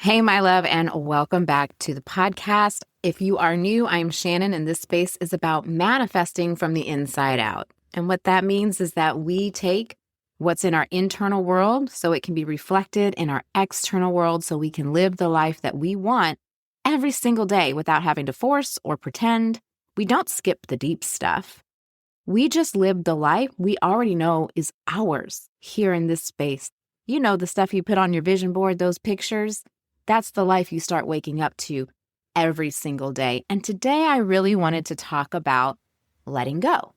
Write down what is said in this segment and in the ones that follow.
Hey, my love, and welcome back to the podcast. If you are new, I'm Shannon, and this space is about manifesting from the inside out. And what that means is that we take what's in our internal world so it can be reflected in our external world so we can live the life that we want every single day without having to force or pretend. We don't skip the deep stuff. We just live the life we already know is ours here in this space. You know, the stuff you put on your vision board, those pictures. That's the life you start waking up to every single day. And today I really wanted to talk about letting go.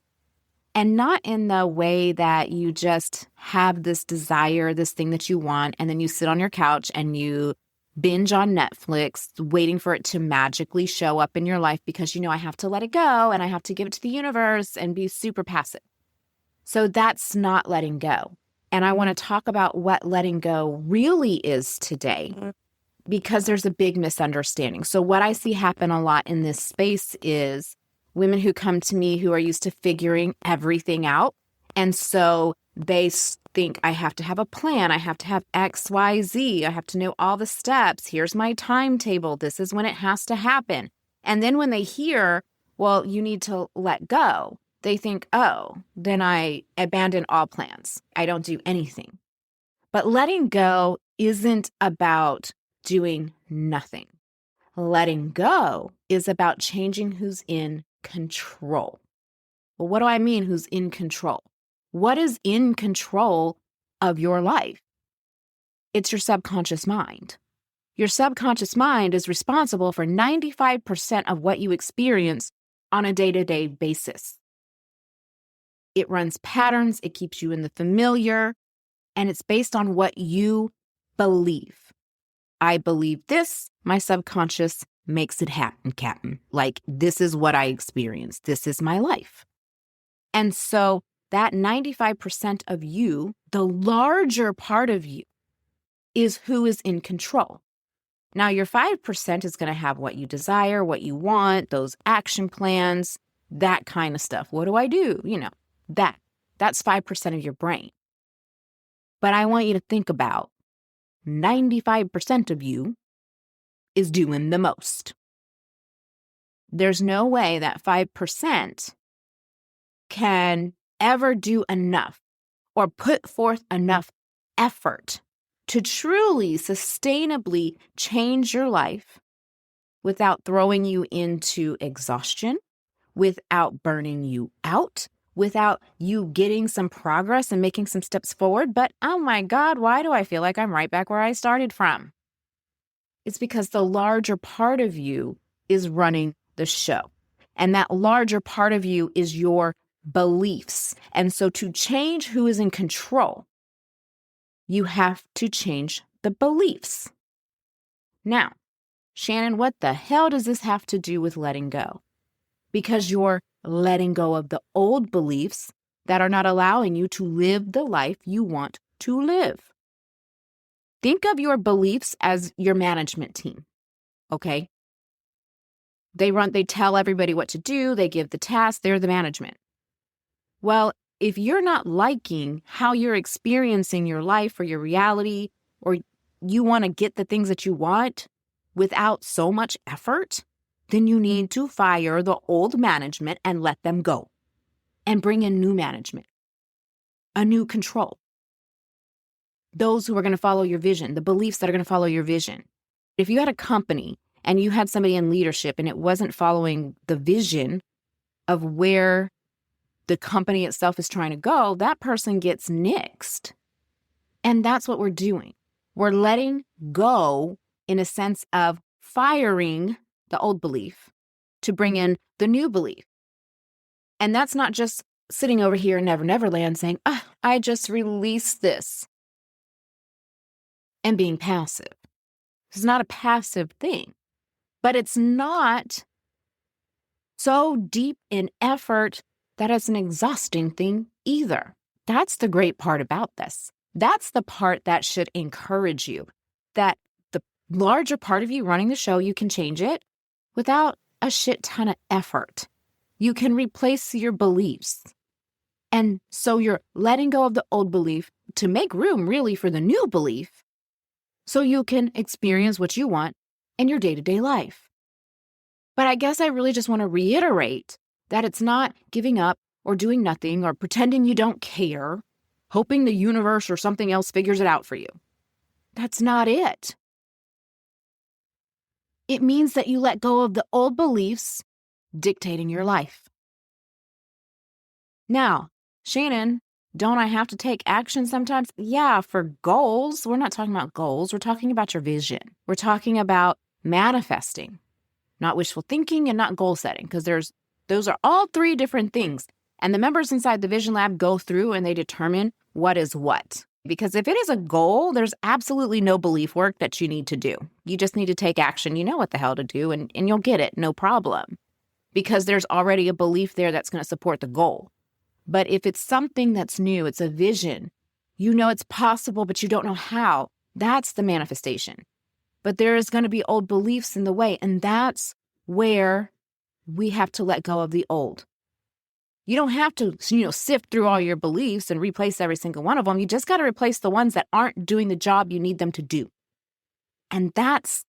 And not in the way that you just have this desire, this thing that you want, and then you sit on your couch and you binge on Netflix, waiting for it to magically show up in your life because I have to let it go and I have to give it to the universe and be super passive. So that's not letting go. And I want to talk about what letting go really is today, because there's a big misunderstanding. So what I see happen a lot in this space is women who come to me who are used to figuring everything out. And so they think I have to have a plan. I have to have X, Y, Z. I have to know all the steps. Here's my timetable. This is when it has to happen. And then when they hear, well, you need to let go, they think, oh, then I abandon all plans. I don't do anything. But letting go isn't about doing nothing. Letting go is about changing who's in control. Well, what do I mean, who's in control? What is in control of your life? It's your subconscious mind. Your subconscious mind is responsible for 95% of what you experience on a day-to-day basis. It runs patterns, it keeps you in the familiar, and it's based on what you believe. I believe this, my subconscious makes it happen, Captain. Like, this is what I experience. This is my life. And so that 95% of you, the larger part of you, is who is in control. Now, your 5% is going to have what you desire, what you want, those action plans, that kind of stuff. What do I do? That's 5% of your brain. But I want you to think about 95% of you is doing the most. There's no way that 5% can ever do enough or put forth enough effort to truly, sustainably change your life without throwing you into exhaustion, without burning you out, without you getting some progress and making some steps forward. But oh my God, why do I feel like I'm right back where I started from? It's because the larger part of you is running the show. And that larger part of you is your beliefs. And so to change who is in control, you have to change the beliefs. Now, Shannon, what the hell does this have to do with letting go? Because you're letting go of the old beliefs that are not allowing you to live the life you want to live. Think of your beliefs as your management team, okay? They tell everybody what to do, they give the task, they're the management. Well, if you're not liking how you're experiencing your life or your reality, or you want to get the things that you want without so much effort, then you need to fire the old management and let them go and bring in new management, a new control. Those who are going to follow your vision, the beliefs that are going to follow your vision. If you had a company and you had somebody in leadership and it wasn't following the vision of where the company itself is trying to go, that person gets nixed. And that's what we're doing. We're letting go in a sense of firing the old belief to bring in the new belief. And that's not just sitting over here in Never Never Land saying, I just released this and being passive. It's not a passive thing, but it's not so deep in effort that it's an exhausting thing either. That's the great part about this. That's the part that should encourage you, that the larger part of you running the show, you can change it without a shit ton of effort. You can replace your beliefs. And so you're letting go of the old belief to make room really for the new belief so you can experience what you want in your day-to-day life. But I guess I really just want to reiterate that it's not giving up or doing nothing or pretending you don't care, hoping the universe or something else figures it out for you. That's not it. It means that you let go of the old beliefs dictating your life. Now, Shannon, don't I have to take action sometimes? Yeah, for goals. We're not talking about goals. We're talking about your vision. We're talking about manifesting, not wishful thinking and not goal setting, because those are all three different things. And the members inside the Vision Lab go through and they determine what is what. Because if it is a goal, there's absolutely no belief work that you need to do. You just need to take action. You know what the hell to do, and you'll get it, no problem. Because there's already a belief there that's going to support the goal. But if it's something that's new, it's a vision, you know it's possible, but you don't know how, that's the manifestation. But there is going to be old beliefs in the way, and that's where we have to let go of the old. You don't have to, sift through all your beliefs and replace every single one of them. You just got to replace the ones that aren't doing the job you need them to do. And that's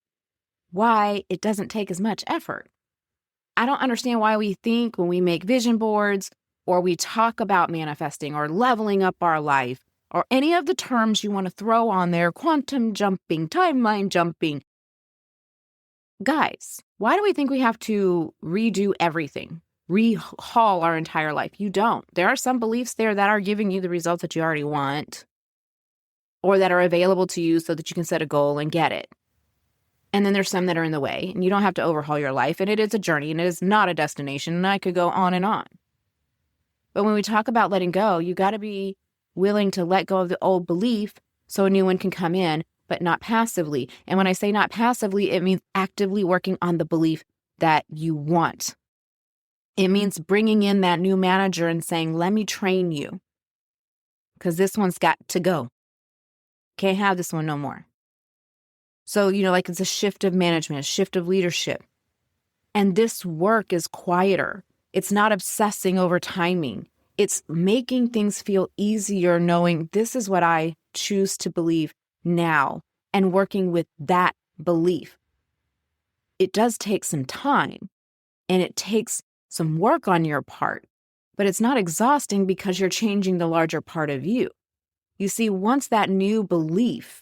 why it doesn't take as much effort. I don't understand why we think when we make vision boards or we talk about manifesting or leveling up our life or any of the terms you want to throw on there, quantum jumping, timeline jumping. Guys, why do we think we have to redo everything? Rehaul our entire life? You don't. There are some beliefs there that are giving you the results that you already want or that are available to you so that you can set a goal and get it. And then there's some that are in the way, and you don't have to overhaul your life, and it is a journey, and it is not a destination, and I could go on and on. But when we talk about letting go, you got to be willing to let go of the old belief so a new one can come in, but not passively. And when I say not passively, it means actively working on the belief that you want. It means bringing in that new manager and saying, let me train you, because this one's got to go. Can't have this one no more. So, like it's a shift of management, a shift of leadership. And this work is quieter. It's not obsessing over timing. It's making things feel easier, knowing this is what I choose to believe now and working with that belief. It does take some time and it takes some work on your part, but it's not exhausting because you're changing the larger part of you. You see, once that new belief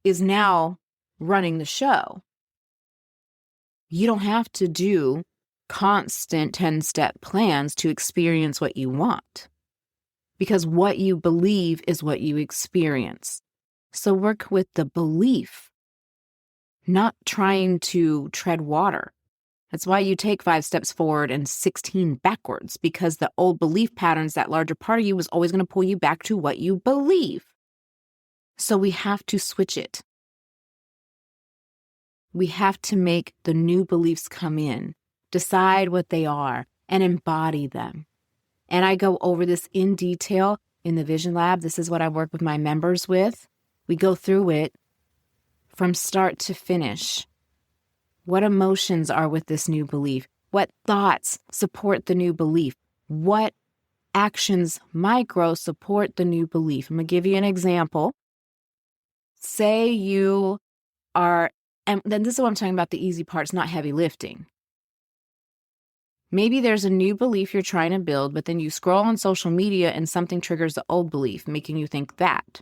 is now running the show, you don't have to do constant 10-step plans to experience what you want, because what you believe is what you experience. So work with the belief, not trying to tread water. That's why you take 5 steps forward and 16 backwards, because the old belief patterns, that larger part of you, is always going to pull you back to what you believe. So we have to switch it. We have to make the new beliefs come in, decide what they are, and embody them. And I go over this in detail in the Vision Lab. This is what I work with my members with. We go through it from start to finish. What emotions are with this new belief? What thoughts support the new belief? What actions, micro, support the new belief? I'm going to give you an example. Say you are, and then this is what I'm talking about, the easy part. It's not heavy lifting. Maybe there's a new belief you're trying to build, but then you scroll on social media and something triggers the old belief, making you think that.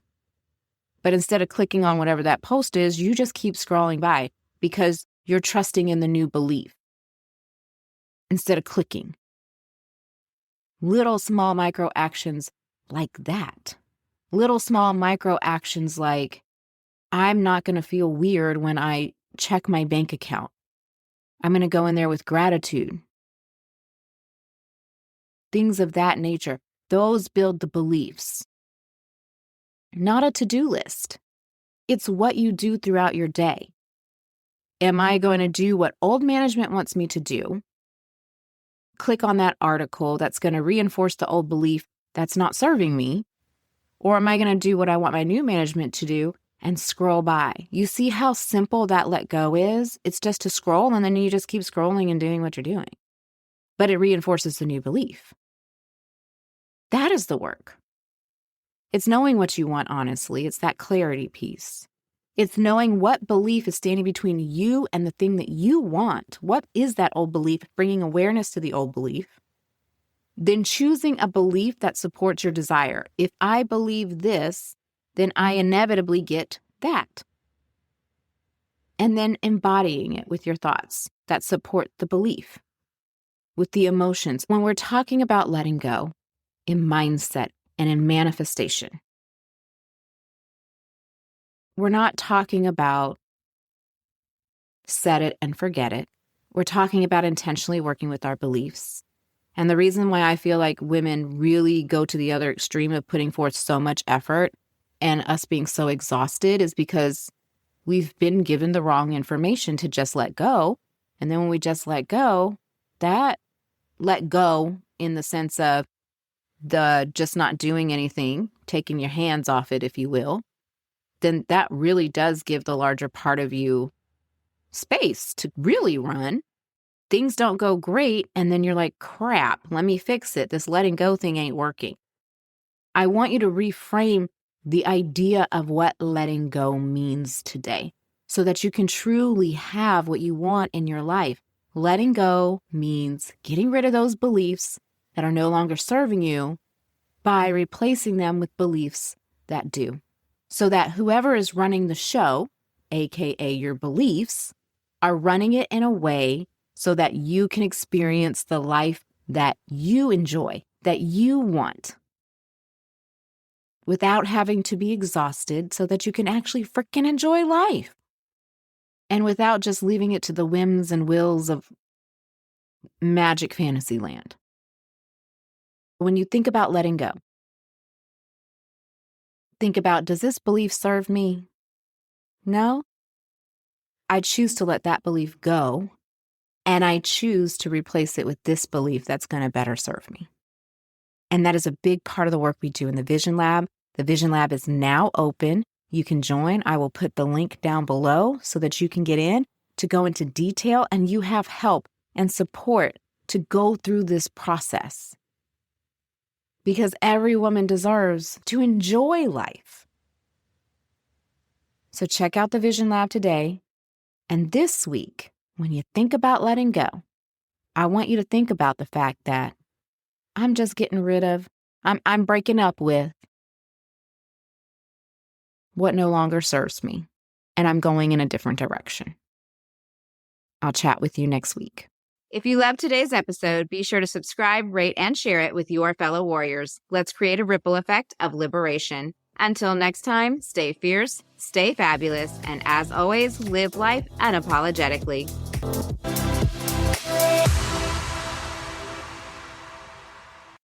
But instead of clicking on whatever that post is, you just keep scrolling by because you're trusting in the new belief instead of clicking. Little small micro actions like that. Little small micro actions like, I'm not going to feel weird when I check my bank account. I'm going to go in there with gratitude. Things of that nature. Those build the beliefs. Not a to-do list. It's what you do throughout your day. Am I going to do what old management wants me to do? Click on that article that's going to reinforce the old belief that's not serving me? Or am I going to do what I want my new management to do and scroll by? You see how simple that let go is? It's just to scroll, and then you just keep scrolling and doing what you're doing. But it reinforces the new belief. That is the work. It's knowing what you want, honestly. It's that clarity piece. It's knowing what belief is standing between you and the thing that you want. What is that old belief? Bringing awareness to the old belief. Then choosing a belief that supports your desire. If I believe this, then I inevitably get that. And then embodying it with your thoughts that support the belief, with the emotions. When we're talking about letting go in mindset and in manifestation, we're not talking about set it and forget it. We're talking about intentionally working with our beliefs. And the reason why I feel like women really go to the other extreme of putting forth so much effort and us being so exhausted is because we've been given the wrong information to just let go. And then when we just let go, that let go in the sense of the just not doing anything, taking your hands off it, if you will, then that really does give the larger part of you space to really run. Things don't go great, and then you're like, crap, let me fix it. This letting go thing ain't working. I want you to reframe the idea of what letting go means today so that you can truly have what you want in your life. Letting go means getting rid of those beliefs that are no longer serving you by replacing them with beliefs that do. So that whoever is running the show, aka your beliefs, are running it in a way so that you can experience the life that you enjoy, that you want, without having to be exhausted so that you can actually freaking enjoy life. And without just leaving it to the whims and wills of magic fantasy land. When you think about letting go, think about, does this belief serve me? No? I choose to let that belief go, and I choose to replace it with this belief that's going to better serve me. And that is a big part of the work we do in the Vision Lab. The Vision Lab is now open. You can join. I will put the link down below so that you can get in to go into detail, and you have help and support to go through this process. Because every woman deserves to enjoy life. So check out the Vision Lab today. And this week, when you think about letting go, I want you to think about the fact that I'm just getting rid of, I'm breaking up with what no longer serves me, and I'm going in a different direction. I'll chat with you next week. If you loved today's episode, be sure to subscribe, rate, and share it with your fellow warriors. Let's create a ripple effect of liberation. Until next time, stay fierce, stay fabulous, and as always, live life unapologetically.